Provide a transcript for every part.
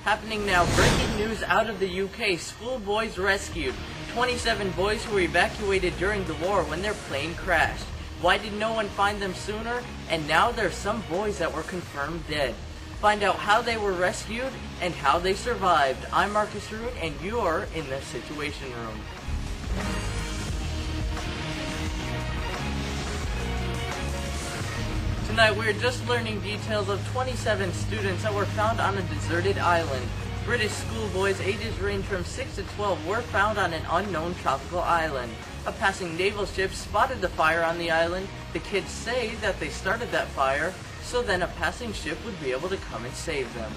Happening now, breaking news out of the UK. Schoolboys rescued. 27 boys who were evacuated during the war when their plane crashed. Why did no one find them sooner? And now there's some boys that were confirmed dead. Find out how they were rescued and how they survived. I'm Marcus Harun, and you're in the Situation Room. Tonight we're just learning details of 27 students that were found on a deserted island. British schoolboys ages range from 6 to 12 were found on an unknown tropical island. A passing naval ship spotted the fire on the island. The kids say that they started that fire so then a passing ship would be able to come and save them.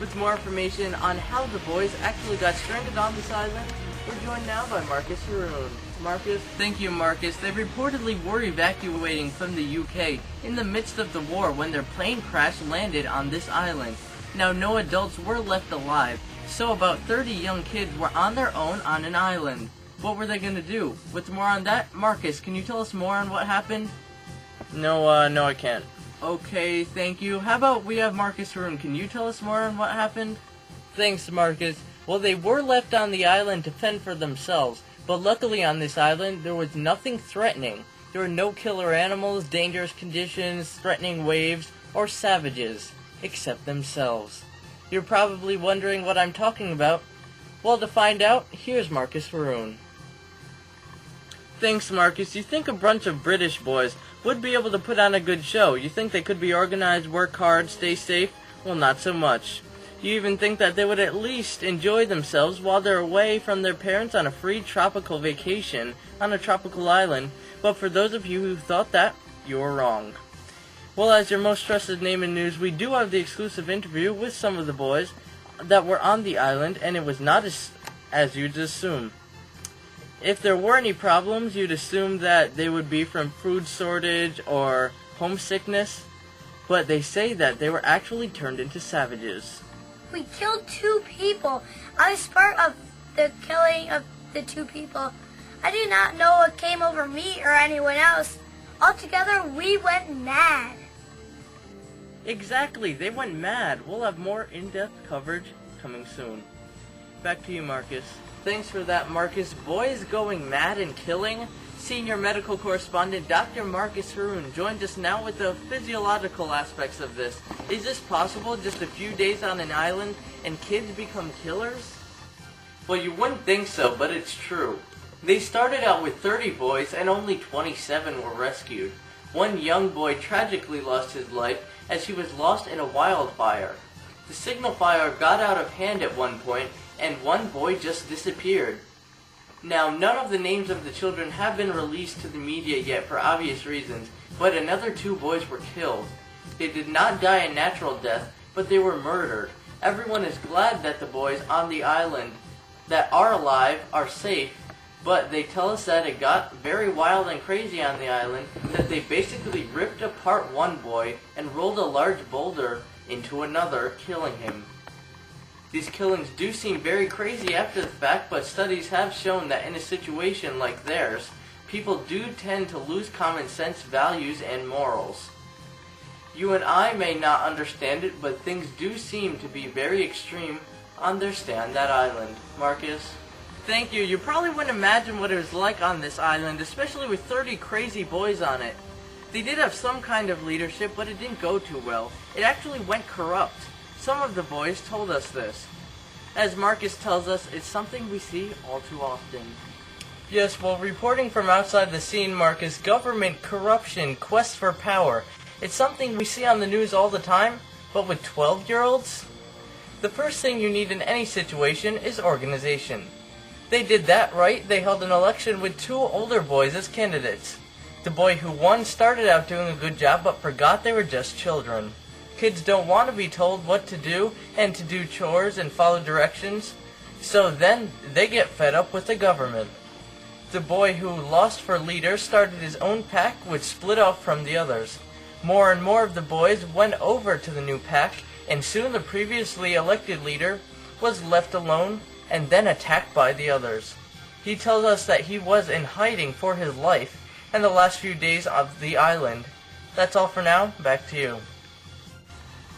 With more information on how the boys actually got stranded on this island, we're joined now by Marcus Harun. Marcus? Thank you, Marcus. They reportedly were evacuating from the UK in the midst of the war when their plane crash landed on this island. Now, no adults were left alive, so about 30 young kids were on their own on an island. What were they going to do? With more on that, Marcus, can you tell us more on what happened? No, I can't. Okay, thank you. How about we have Marcus Harun? Can you tell us more on what happened? Thanks, Marcus. Well, they were left on the island to fend for themselves. But luckily on this island, there was nothing threatening. There were no killer animals, dangerous conditions, threatening waves, or savages, except themselves. You're probably wondering what I'm talking about. Well, to find out, here's Marcus Harun. Thanks, Marcus. You think a bunch of British boys would be able to put on a good show? You think they could be organized, work hard, stay safe? Well, not so much. You even think that they would at least enjoy themselves while they're away from their parents on a free tropical vacation on a tropical island, but for those of you who thought that, you were wrong. Well, as your most trusted name in news, we do have the exclusive interview with some of the boys that were on the island, and it was not as you'd assume. If there were any problems, you'd assume that they would be from food shortage or homesickness, but they say that they were actually turned into savages. We killed 2 people. I was part of the killing of the 2 people. I do not know what came over me or anyone else. Altogether, we went mad. Exactly, they went mad. We'll have more in-depth coverage coming soon. Back to you, Marcus. Thanks for that, Marcus. Boys going mad and killing? Senior medical correspondent Dr. Marcus Harun joins us now with the physiological aspects of this. Is this possible, just a few days on an island, and kids become killers? Well, you wouldn't think so, but it's true. They started out with 30 boys, and only 27 were rescued. One young boy tragically lost his life as he was lost in a wildfire. The signal fire got out of hand at one point, and one boy just disappeared. Now, none of the names of the children have been released to the media yet for obvious reasons, but another 2 boys were killed. They did not die a natural death, but they were murdered. Everyone is glad that the boys on the island that are alive are safe, but they tell us that it got very wild and crazy on the island, that they basically ripped apart one boy and rolled a large boulder into another, killing him. These killings do seem very crazy after the fact, but studies have shown that in a situation like theirs, people do tend to lose common sense, values, and morals. You and I may not understand it, but things do seem to be very extreme on their stay on that island. Marcus? Thank you. You probably wouldn't imagine what it was like on this island, especially with 30 crazy boys on it. They did have some kind of leadership, but it didn't go too well. It actually went corrupt. Some of the boys told us this. As Marcus tells us, it's something we see all too often. Yes, well, reporting from outside the scene, Marcus, government, corruption, quest for power. It's something we see on the news all the time, but with 12-year-olds? The first thing you need in any situation is organization. They did that right. They held an election with 2 older boys as candidates. The boy who won started out doing a good job, but forgot they were just children. Kids don't want to be told what to do and to do chores and follow directions, so then they get fed up with the government. The boy who lost for leader started his own pack, which split off from the others. More and more of the boys went over to the new pack, and soon the previously elected leader was left alone and then attacked by the others. He tells us that he was in hiding for his life and the last few days of the island. That's all for now. Back to you.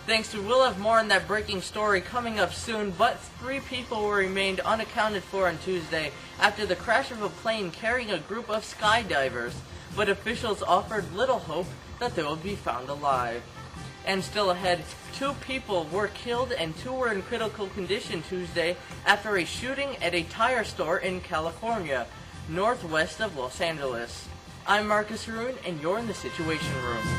Thanks to we'll have more on that breaking story coming up soon, but 3 people remained unaccounted for on Tuesday after the crash of a plane carrying a group of skydivers, but officials offered little hope that they would be found alive. And still ahead, 2 people were killed and 2 were in critical condition Tuesday after a shooting at a tire store in California, northwest of Los Angeles. I'm Marcus Harun, and you're in the Situation Room.